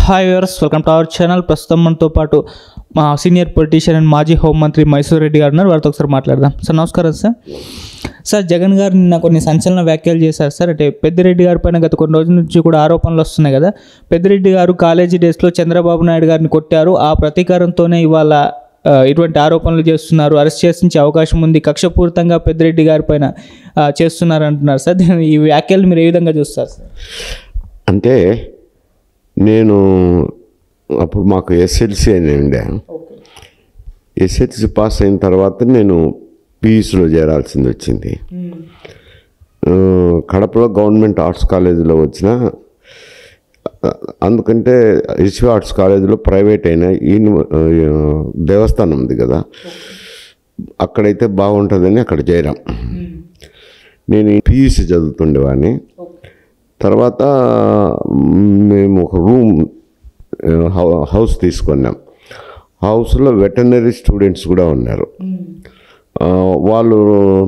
Hi viewers, welcome to our channel. ప్రస్తుతం మనతో పాటు మా సీనియర్ పొలిటీషియన్ అండ్ మాజీ హోంమంత్రి మైసూర్ రెడ్డి గారు ఉన్నారు. వారితో ఒకసారి మాట్లాడదాం. సార్ నమస్కారం. సార్ జగన్ గారు నిన్న కొన్ని సంచలన వ్యాఖ్యలు చేశారు సార్. అంటే పెద్దిరెడ్డి గారి పైన గత కొన్ని రోజుల నుంచి కూడా ఆరోపణలు వస్తున్నాయి కదా. పెద్దిరెడ్డి గారు కాలేజీ డేస్లో చంద్రబాబు నాయుడు గారిని కొట్టారు, ఆ ప్రతీకారంతోనే ఇవాళ ఇటువంటి ఆరోపణలు చేస్తున్నారు, అరెస్ట్ చేసించే అవకాశం ఉంది, కక్షపూరితంగా పెద్దిరెడ్డి గారి పైన చేస్తున్నారు అంటున్నారు సార్. ఈ వ్యాఖ్యలు మీరు ఏ విధంగా చూస్తారు సార్? అంటే నేను అప్పుడు మాకు ఎస్ఎల్సి అని ఉండే, ఎస్ఎల్సి పాస్ అయిన తర్వాత నేను పీయూసీలో చేరాల్సింది వచ్చింది. కడపలో గవర్నమెంట్ ఆర్ట్స్ కాలేజీలో వచ్చిన, అందుకంటే ఎస్వి ఆర్ట్స్ కాలేజీలో ప్రైవేట్ అయిన దేవస్థానం ఉంది కదా, అక్కడైతే బాగుంటుందని అక్కడ చేరాం. నేను పీయూసీ చదువుతుండేవాడిని. తర్వాత మేము ఒక రూమ్ హౌస్ తీసుకున్నాం. హౌస్లో వెటర్నరీ స్టూడెంట్స్ కూడా ఉన్నారు. వాళ్ళు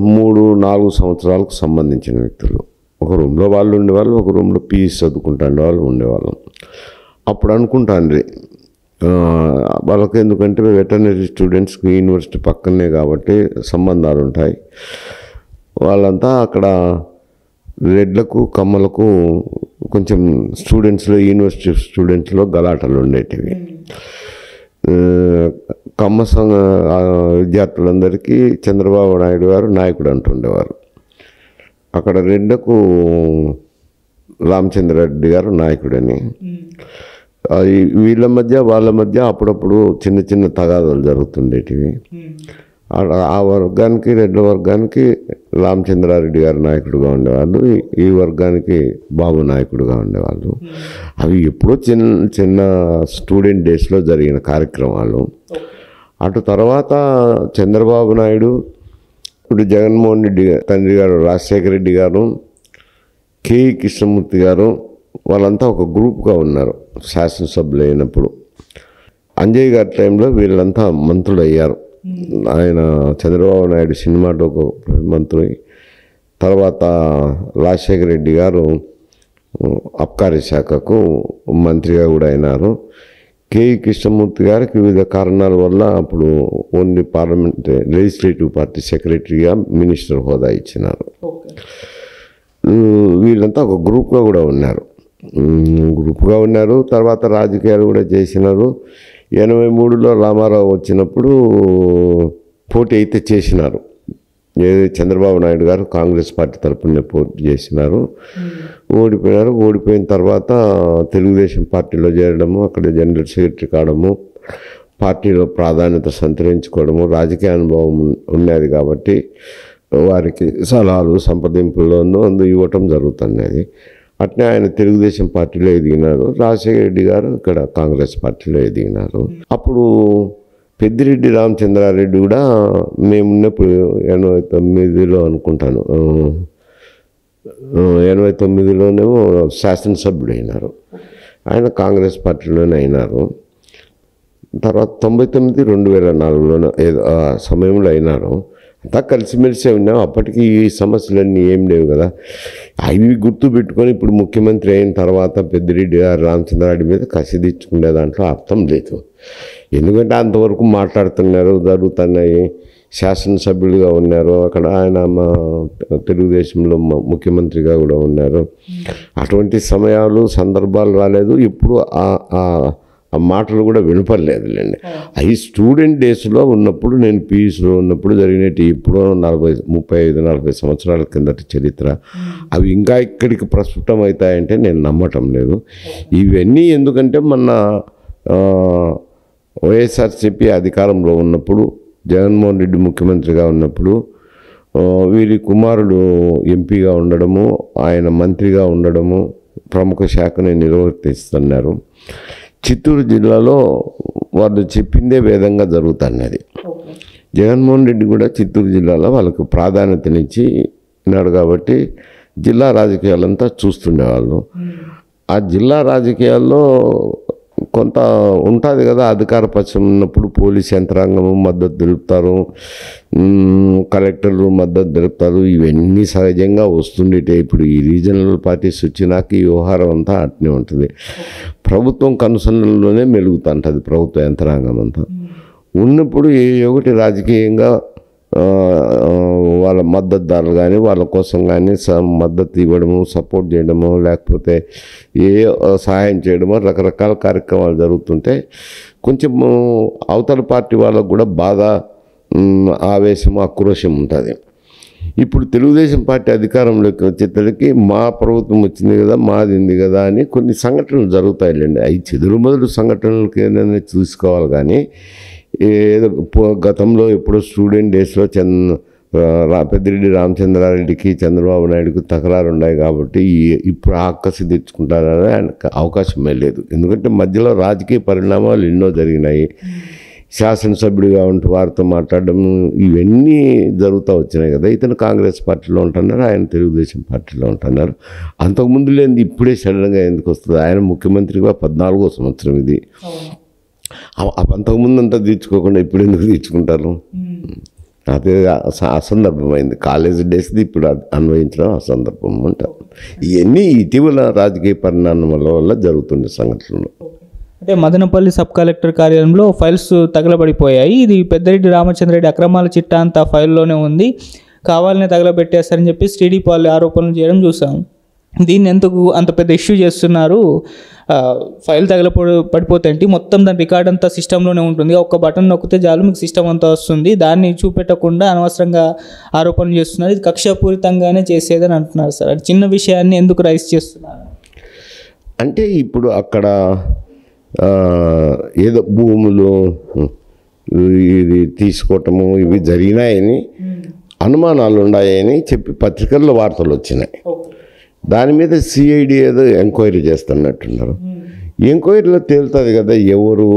3-4 సంవత్సరాలకు సంబంధించిన వ్యక్తులు. ఒక రూమ్లో వాళ్ళు ఉండేవాళ్ళు, ఒక రూమ్లో పీయూసీ చదువుకుంటాండే వాళ్ళు ఉండేవాళ్ళం. అప్పుడు అనుకుంటాండ్రి వాళ్ళకి, ఎందుకంటే వెటర్నరీ స్టూడెంట్స్కి యూనివర్సిటీ పక్కనే కాబట్టి సంబంధాలు ఉంటాయి. వాళ్ళంతా అక్కడ రెడ్లకు కమ్మలకు కొంచెం స్టూడెంట్స్లో, యూనివర్సిటీ స్టూడెంట్స్లో గలాటలు ఉండేటివి. కమ్మ సంఘ విద్యార్థులందరికీ చంద్రబాబు నాయుడు గారు నాయకుడు అంటుండేవారు. అక్కడ రెడ్లకు రామచంద్రారెడ్డి గారు నాయకుడని. వీళ్ళ మధ్య వాళ్ళ మధ్య అప్పుడప్పుడు చిన్న చిన్న తగాదాలు జరుగుతుండేటివి. ఆ వర్గానికి, రెడ్ల వర్గానికి రామచంద్రారెడ్డి గారు నాయకుడుగా ఉండేవాళ్ళు, ఈ వర్గానికి బాబు నాయకుడుగా ఉండేవాళ్ళు. అవి ఎప్పుడో చిన్న స్టూడెంట్ డేస్లో జరిగిన కార్యక్రమాలు. అటు తర్వాత చంద్రబాబు నాయుడు, ఇప్పుడు జగన్మోహన్ రెడ్డి తండ్రి గారు రాజశేఖర రెడ్డి గారు, కేఈ కృష్ణమూర్తి గారు, వాళ్ళంతా ఒక గ్రూప్గా ఉన్నారు శాసనసభ్యులు అయినప్పుడు. అంజయ్ గారి టైంలో వీళ్ళంతా మంత్రులు అయ్యారు. ఆయన చంద్రబాబు నాయుడు సినిమాటోకు మంత్రి, తర్వాత రాజశేఖర రెడ్డి గారు అబ్కారీ శాఖకు మంత్రిగా కూడా అయినారు. కేఈ కృష్ణమూర్తి గారికి వివిధ కారణాల వల్ల అప్పుడు ఓన్లీ పార్లమెంట్ లెజిస్లేటివ్ పార్టీ సెక్రటరీగా మినిస్టర్ హోదా ఇచ్చినారు. వీళ్ళంతా ఒక గ్రూప్గా కూడా ఉన్నారు. తర్వాత రాజకీయాలు కూడా చేసినారు. 83లో రామారావు వచ్చినప్పుడు పోటీ అయితే చేసినారు. చంద్రబాబు నాయుడు గారు కాంగ్రెస్ పార్టీ తరపున పోటీ చేసినారు, ఓడిపోయినారు. ఓడిపోయిన తర్వాత తెలుగుదేశం పార్టీలో చేరడము, అక్కడ జనరల్ సెక్రటరీ కావడము, పార్టీలో ప్రాధాన్యత సంతరించుకోవడము, రాజకీయ అనుభవం ఉన్నది కాబట్టి వారికి సలహాలు సంప్రదింపుల్లోనూ ఇవ్వటం జరుగుతున్నది. అట్నే ఆయన తెలుగుదేశం పార్టీలో ఎదిగినారు. రాజశేఖర రెడ్డి గారు ఇక్కడ కాంగ్రెస్ పార్టీలో ఎదిగినారు. అప్పుడు పెద్దిరెడ్డి రామచంద్రారెడ్డి కూడా మేమున్నప్పుడు 89లో అనుకుంటాను, 89లోనేమో శాసనసభ్యుడు అయినారు. ఆయన కాంగ్రెస్ పార్టీలోనే అయినారు. తర్వాత 99, 2004లోనో ఏదో సమయంలో అయినారు. అంతా కలిసిమెలిసే ఉన్నాం. అప్పటికి ఈ సమస్యలన్నీ ఏం లేవు కదా. అవి గుర్తు పెట్టుకొని ఇప్పుడు ముఖ్యమంత్రి అయిన తర్వాత పెద్దిరెడ్డి గారు రామచంద్రారెడ్డి మీద కసి తెచ్చుకునే దాంట్లో అర్థం లేదు. ఎందుకంటే అంతవరకు మాట్లాడుతున్నారు, జరుగుతున్నాయి, శాసనసభ్యులుగా ఉన్నారు. అక్కడ ఆయన మా తెలుగుదేశంలో ముఖ్యమంత్రిగా కూడా ఉన్నారు. అటువంటి సమయాలు, సందర్భాలు రాలేదు. ఇప్పుడు ఆ మాటలు కూడా వినపడలేదులేండి. అవి స్టూడెంట్ డేస్లో ఉన్నప్పుడు, నేను పీయూసీలో ఉన్నప్పుడు జరిగినట్టు, ఇప్పుడు 35-40 సంవత్సరాల కిందటి చరిత్ర. అవి ఇంకా ఇక్కడికి ప్రస్ఫుటం అవుతాయంటే నేను నమ్మటం లేదు. ఇవన్నీ ఎందుకంటే మొన్న వైఎస్ఆర్సీపీ అధికారంలో ఉన్నప్పుడు, జగన్మోహన్ రెడ్డి ముఖ్యమంత్రిగా ఉన్నప్పుడు, వీరి కుమారుడు ఎంపీగా ఉండడము, ఆయన మంత్రిగా ఉండడము, ప్రముఖ శాఖని నిర్వర్తిస్తున్నారు. చిత్తూరు జిల్లాలో వాళ్ళు చెప్పిందే వేదంగా జరుగుతున్నది. జగన్మోహన్ రెడ్డి కూడా చిత్తూరు జిల్లాలో వాళ్ళకు ప్రాధాన్యతనిచ్చి ఉన్నాడు కాబట్టి జిల్లా రాజకీయాలంతా చూస్తుండేవాళ్ళు. ఆ జిల్లా రాజకీయాల్లో కొంత ఉంటుంది కదా, అధికార పక్షం ఉన్నప్పుడు పోలీస్ యంత్రాంగము మద్దతు తెలుపుతారు, కలెక్టర్లు మద్దతు తెలుపుతారు, ఇవన్నీ సహజంగా వస్తుండేటే. ఇప్పుడు ఈ రీజనల్ పార్టీస్ వచ్చినాక ఈ వ్యవహారం అంతా అట్నే ఉంటుంది. ప్రభుత్వం కనుసన్నల్లోనే మెలుగుతుంటుంది ప్రభుత్వ యంత్రాంగం అంతా. ఉన్నప్పుడు ఒకటి రాజకీయంగా వాళ్ళ మద్దతుదారులు కానీ వాళ్ళ కోసం కానీ మద్దతు ఇవ్వడము, సపోర్ట్ చేయడము, లేకపోతే సహాయం చేయడము, రకరకాల కార్యక్రమాలు జరుగుతుంటే కొంచెం అవతల పార్టీ వాళ్ళకు కూడా బాగా ఆవేశం, ఆక్రోశం ఉంటుంది. ఇప్పుడు తెలుగుదేశం పార్టీ అధికారంలోకి వచ్చేసరికి మా ప్రభుత్వం వచ్చింది కదా, మాది ఉంది కదా అని కొన్ని సంఘటనలు జరుగుతాయిలేండి. అవి చెదురుమదురు సంఘటనలకి ఏదైనా చూసుకోవాలి. కానీ ఏదో గతంలో ఎప్పుడో స్టూడెంట్ డేస్లో పెద్దిరెడ్డి రామచంద్రారెడ్డికి చంద్రబాబు నాయుడుకి తకరారు ఉన్నాయి కాబట్టి ఇప్పుడు ఆకసి తెచ్చుకుంటారని ఆయనకు అవకాశమే లేదు. ఎందుకంటే మధ్యలో రాజకీయ పరిణామాలు ఎన్నో జరిగినాయి. శాసనసభ్యుడిగా ఉంటూ వారితో మాట్లాడడం ఇవన్నీ జరుగుతూ వచ్చినాయి కదా. ఇతను కాంగ్రెస్ పార్టీలో ఉంటున్నారు, ఆయన తెలుగుదేశం పార్టీలో ఉంటున్నారు. అంతకుముందు లేనిది ఇప్పుడే సడన్గా ఎందుకు వస్తుంది? ఆయన ముఖ్యమంత్రిగా 14వ సంవత్సరం ఇది. అంతకుముందు అంతా తీర్చుకోకుండా ఇప్పుడు ఎందుకు తీర్చుకుంటారు? అదే అసందర్భమైంది. కాలేజీ డేస్ది ఇప్పుడు అన్వయించడం అసందర్భం అంటారు. ఇవన్నీ ఇటీవల రాజకీయ పరిణామాల వల్ల జరుగుతున్న సంఘటనలు. అంటే మదనపల్లి సబ్ కలెక్టర్ కార్యాలయంలో ఫైల్స్ తగలబడిపోయాయి. ఇది పెద్దిరెడ్డి రామచంద్రరెడ్డి అక్రమాల చిట్టా అంతా ఫైల్లోనే ఉంది, కావాలనే తగలబెట్టేస్తారని చెప్పి టీడీపీ ఆరోపణలు చేయడం చూసాం. దీన్ని ఎందుకు అంత పెద్ద ఇష్యూ చేస్తున్నారు? ఫైల్ పడిపోతే మొత్తం దాని రికార్డ్ అంతా సిస్టంలోనే ఉంటుంది, ఒక్క బటన్ నొక్కితే చాలు మీకు సిస్టమ్ అంతా వస్తుంది, దాన్ని చూపెట్టకుండా అనవసరంగా ఆరోపణలు చేస్తున్నారు. ఇది కక్షపూరితంగానే చేసేదని అంటున్నారు సార్. అది చిన్న విషయాన్ని ఎందుకు రైస్ చేస్తున్నారు? అంటే ఇప్పుడు అక్కడ ఏదో భూములు ఇది తీసుకోవటము ఇవి జరిగినాయని అనుమానాలు ఉన్నాయని చెప్పి పత్రికల్లో వార్తలు వచ్చినాయి. దాని మీద సిఐడి ఏదో ఎంక్వైరీ చేస్తున్నట్టున్నారు. ఎంక్వైరీలో తేలుతుంది కదా ఎవరు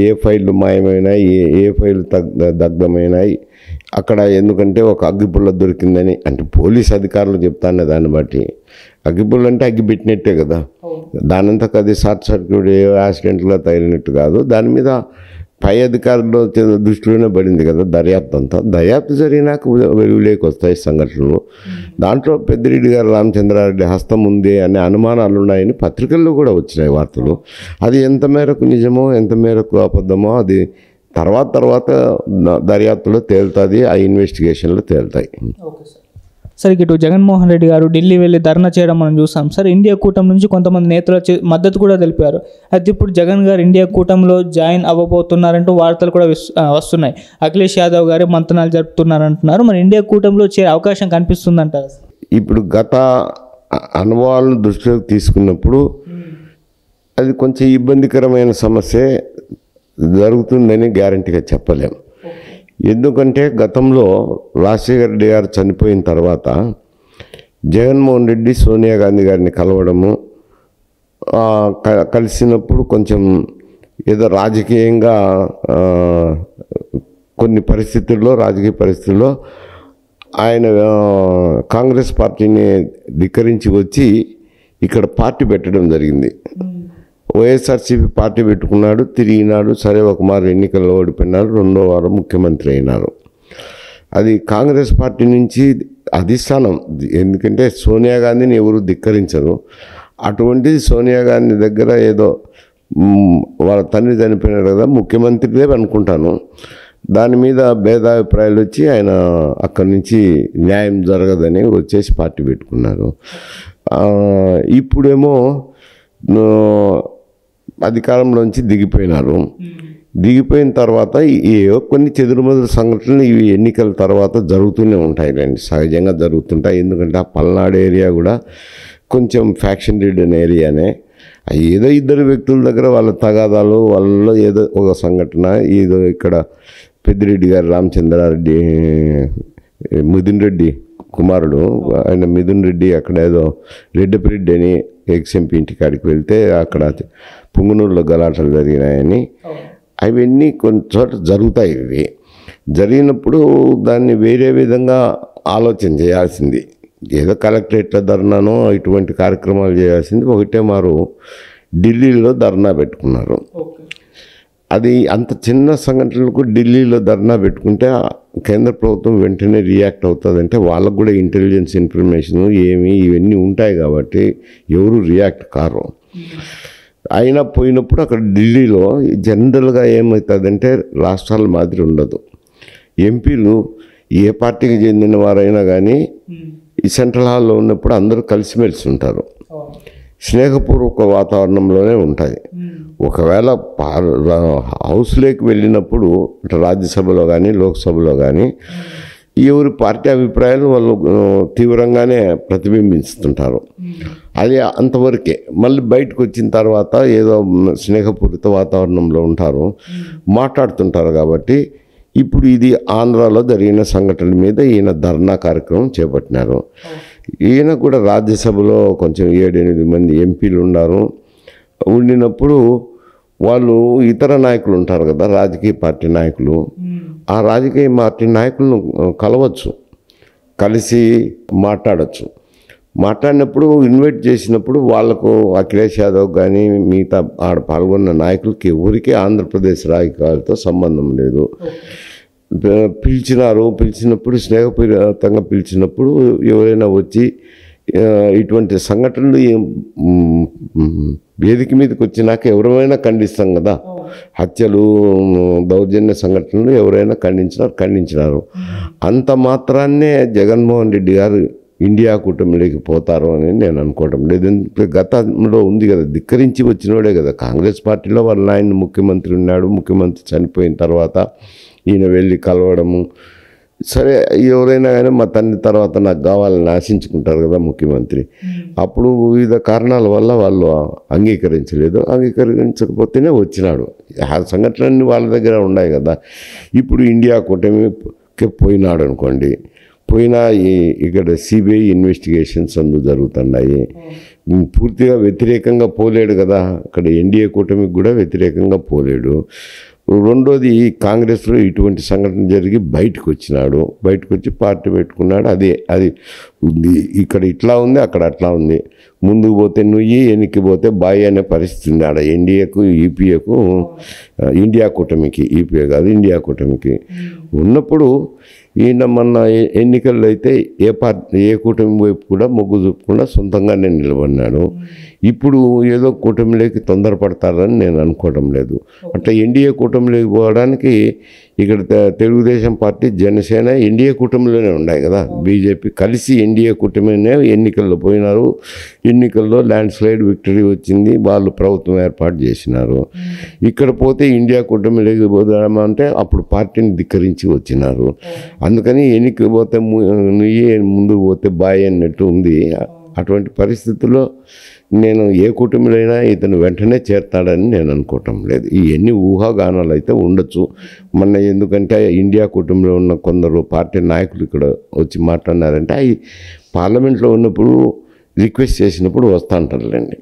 ఏ ఫైళ్ళు మాయమైనాయి, ఏ ఫైళ్ళు దగ్ధమైనాయి అక్కడ. ఎందుకంటే ఒక అగ్గిపుల్ల దొరికిందని అంటే పోలీస్ అధికారులు చెప్తానే దాన్ని బట్టి. అగ్గిపుల్ల అంటే అగ్గి పెట్టినట్టే కదా, దానంతకు అది షార్ట్ సర్క్యూట్ యాక్సిడెంట్గా తగిలినట్టు కాదు. దాని మీద పై అధికారులు దృష్టిలోనే పడింది కదా దర్యాప్తు అంతా. దర్యాప్తు జరిగినాక వెలుగులోకి వస్తాయి సంఘటనలు. దాంట్లో పెద్దిరెడ్డి గారు రామచంద్రారెడ్డి హస్తం ఉంది అనే అనుమానాలు ఉన్నాయని పత్రికల్లో కూడా వచ్చినాయి వార్తలు. అది ఎంత మేరకు నిజమో ఎంత మేరకు అబద్ధమో అది తర్వాత దర్యాప్తులో తేలుతుంది, ఆ ఇన్వెస్టిగేషన్లో తేలుతాయి. సార్ ఇటు జగన్మోహన్ రెడ్డి గారు ఢిల్లీ వెళ్ళి ధర్నా చేయడం మనం చూసాం సార్. ఇండియా కూటమి నుంచి కొంతమంది నేతలు మద్దతు కూడా తెలిపారు. అయితే ఇప్పుడు జగన్ గారు ఇండియా కూటమిలో జాయిన్ అవ్వబోతున్నారంటూ వార్తలు కూడా వస్తున్నాయి. అఖిలేష్ యాదవ్ గారే మంతనాలు జరుపుతున్నారంటున్నారు. మరి ఇండియా కూటమిలో చేరే అవకాశం కనిపిస్తుందంటారు? ఇప్పుడు గత అనుభవాలను దృష్టిలోకి తీసుకున్నప్పుడు అది కొంచెం ఇబ్బందికరమైన సమస్య జరుగుతుందని గ్యారంటీగా చెప్పలేం. ఎందుకంటే గతంలో రాజశేఖర రెడ్డి గారు చనిపోయిన తర్వాత జగన్మోహన్ రెడ్డి సోనియా గాంధీ గారిని కలవడము, కలిసినప్పుడు కొంచెం ఏదో రాజకీయంగా కొన్ని రాజకీయ పరిస్థితుల్లో ఆయన కాంగ్రెస్ పార్టీని ధిక్కరించి వచ్చి ఇక్కడ పార్టీ పెట్టడం జరిగింది. వైఎస్ఆర్సీపీ పార్టీ పెట్టుకున్నాడు, తిరిగినాడు. సరే ఒక మారు ఎన్నికల్లో ఓడిపోయినాడు, రెండో వారం ముఖ్యమంత్రి అయినారు. అది కాంగ్రెస్ పార్టీ నుంచి అధిష్టానం. ఎందుకంటే సోనియా గాంధీని ఎవరు ధిక్కరించరు. అటువంటిది సోనియా గాంధీ దగ్గర ఏదో వాళ్ళ తండ్రి చనిపోయినాడు కదా, ముఖ్యమంత్రిదే అనుకుంటాను, దాని మీద భేదాభిప్రాయాలు వచ్చి ఆయన అక్కడి నుంచి న్యాయం జరగదని వచ్చేసి పార్టీ పెట్టుకున్నారు. ఇప్పుడేమో అధికారంలోంచి దిగిపోయినారు. దిగిపోయిన తర్వాత కొన్ని చెదురుమదురు సంఘటనలు ఇవి ఎన్నికల తర్వాత జరుగుతూనే ఉంటాయి, సహజంగా జరుగుతుంటాయి. ఎందుకంటే ఆ పల్నాడు ఏరియా కూడా కొంచెం ఫ్యాక్షన్ రిడెన్ ఏరియానే. ఏదో ఇద్దరు వ్యక్తుల దగ్గర వాళ్ళ తగాదాలు, వాళ్ళలో ఏదో ఒక సంఘటన. ఏదో ఇక్కడ పెద్దిరెడ్డి గారు రామచంద్రారెడ్డి మిథున్ రెడ్డి కుమారుడు, ఆయన మిథున్ రెడ్డి అక్కడ ఏదో రెడ్డిరెడ్డి అని ఎక్స్ఎంపీ ఇంటికాడికి వెళ్తే అక్కడ పుంగనూరులో గలాటలు జరిగినాయని, అవన్నీ కొన్ని చోట జరుగుతాయి. ఇవి జరిగినప్పుడు దాన్ని వేరే విధంగా ఆలోచన చేయాల్సింది. ఏదో కలెక్టరేట్లో ధర్నానో ఇటువంటి కార్యక్రమాలు చేయాల్సింది ఒకటే మారు ఢిల్లీలో ధర్నా పెట్టుకున్నారు. అది అంత చిన్న సంఘటనలకు ఢిల్లీలో ధర్నా పెట్టుకుంటే కేంద్ర ప్రభుత్వం వెంటనే రియాక్ట్ అవుతుందంటే వాళ్ళకు కూడా ఇంటెలిజెన్స్ ఇన్ఫర్మేషన్ ఇవన్నీ ఉంటాయి కాబట్టి ఎవరు రియాక్ట్ కారు. అయినా పోయినప్పుడు అక్కడ ఢిల్లీలో జనరల్గా ఏమవుతుందంటే రాష్ట్రాల మాదిరి ఉండదు. ఎంపీలు ఏ పార్టీకి చెందిన వారైనా కానీ ఈ సెంట్రల్ హాల్లో ఉన్నప్పుడు అందరూ కలిసిమెలిసి ఉంటారు, స్నేహపూర్వక వాతావరణంలోనే ఉంటుంది. ఒకవేళ హౌస్లోకి వెళ్ళినప్పుడు రాజ్యసభలో కానీ లోక్సభలో కానీ ఎవరి పార్టీ అభిప్రాయాలు వాళ్ళు తీవ్రంగానే ప్రతిబింబిస్తుంటారు. అది అంతవరకే. మళ్ళీ బయటకు వచ్చిన తర్వాత ఏదో స్నేహపూరిత వాతావరణంలో ఉంటారు, మాట్లాడుతుంటారు. కాబట్టి ఇప్పుడు ఇది ఆంధ్రాలో జరిగిన సంఘటనల మీద ఈయన ధర్నా కార్యక్రమం చేపట్టినారు. ఈయన కూడా రాజ్యసభలో కొంచెం 7-8 మంది ఎంపీలు ఉన్నారు. ఉండినప్పుడు వాళ్ళు ఇతర నాయకులు ఉంటారు కదా, రాజకీయ పార్టీ నాయకులు. ఆ రాజకీయ పార్టీ నాయకులను కలవచ్చు, కలిసి మాట్లాడచ్చు. మాట్లాడినప్పుడు ఇన్వైట్ చేసినప్పుడు వాళ్ళకు అఖిలేష్ యాదవ్ కానీ మిగతా ఆడ పాల్గొన్న నాయకులకి ఎవరికి ఆంధ్రప్రదేశ్ రాజకీయాలతో సంబంధం లేదు. పిలిచినప్పుడు స్నేహపూరితంగా పిలిచినప్పుడు ఎవరైనా వచ్చి ఇటువంటి సంఘటనలు వేదిక మీదకి వచ్చినాక ఎవరైనా ఖండిస్తాం కదా. హత్యలు, దౌర్జన్య సంఘటనలు ఎవరైనా ఖండించినారు. అంత మాత్రాన్నే జగన్మోహన్ రెడ్డి గారు ఇండియా కూటమిలోకి పోతారు అని నేను అనుకోవడం లేదు. గతంలో ఉంది కదా, ధిక్కరించి వచ్చినోడే కదా. కాంగ్రెస్ పార్టీలో వాళ్ళ ఆయన ముఖ్యమంత్రి ఉన్నాడు, ముఖ్యమంత్రి చనిపోయిన తర్వాత ఈయన వెళ్ళి కలవడము. సరే, ఎవరైనా కానీ మా తండ్రి తర్వాత నాకు కావాలని ఆశించుకుంటారు కదా ముఖ్యమంత్రి. అప్పుడు వివిధ కారణాల వల్ల వాళ్ళు అంగీకరించకపోతేనే వచ్చినాడు. ఆ సంఘటనలన్నీ వాళ్ళ దగ్గర ఉన్నాయి కదా. ఇప్పుడు ఇండియా కూటమికి పోయినాడు అనుకోండి, పోయినా ఇక్కడ సిబిఐ ఇన్వెస్టిగేషన్స్ జరుగుతున్నాయి. పూర్తిగా వ్యతిరేకంగా పోలేడు కదా, అక్కడ ఎన్డీఏ కూటమికి కూడా వ్యతిరేకంగా పోలేడు. రెండోది, కాంగ్రెస్లో ఇటువంటి సంఘటన జరిగి బయటకు వచ్చి పార్టీ పెట్టుకున్నాడు. అది ఉంది. ఇక్కడ ఇట్లా ఉంది, అక్కడ అట్లా ఉంది. ముందుకు పోతే నుయ్యి, వెనక్కి పోతే బాయ్ అనే పరిస్థితి ఉంది ఆడ. ఎన్డీఏకు, ఈపీఏకు, ఇండియా కూటమికి, ఈపీఏ కాదు ఇండియా కూటమికి ఉన్నప్పుడు ఈయన మొన్న ఎన్నికల్లో అయితే ఏ కూటమి వైపు కూడా మొగ్గు చూపకుండా సొంతంగానే నిలబడినాడు. ఇప్పుడు ఏదో కూటమిలోకి తొందరపడతారని నేను అనుకోవడం లేదు. అంటే ఎన్డీఏ కూటమిలోకి పోవడానికి ఇక్కడ తెలుగుదేశం పార్టీ, జనసేన ఎన్డీఏ కూటమిలోనే ఉన్నాయి కదా. బీజేపీ కలిసి ఎన్డీఏ కూటమినే ఎన్నికల్లో పోయినారు. ఎన్నికల్లో ల్యాండ్ స్లైడ్ విక్టరీ వచ్చింది, వాళ్ళు ప్రభుత్వం ఏర్పాటు చేసినారు. ఇక్కడ పోతే ఇండియా కూటమిలోకి పోదామంటే అప్పుడు పార్టీని ధిక్కరించి వచ్చినారు. అందుకని ఎన్నికలు పోతే ముందుకు పోతే బాయ్ అన్నట్టు ఉంది. అటువంటి పరిస్థితుల్లో నేను ఏ కూటమిలైనా ఇతను వెంటనే చేరతాడని నేను అనుకోవటం లేదు. ఇవన్నీ ఊహాగానాలు అయితే ఉండొచ్చు. ఎందుకంటే ఇండియా కూటమిలో ఉన్న కొందరు పార్టీ నాయకులు ఇక్కడ వచ్చి మాట్లాడినారంటే అవి పార్లమెంట్లో ఉన్నప్పుడు రిక్వెస్ట్ చేసినప్పుడు వస్తూ ఉంటారులేండి.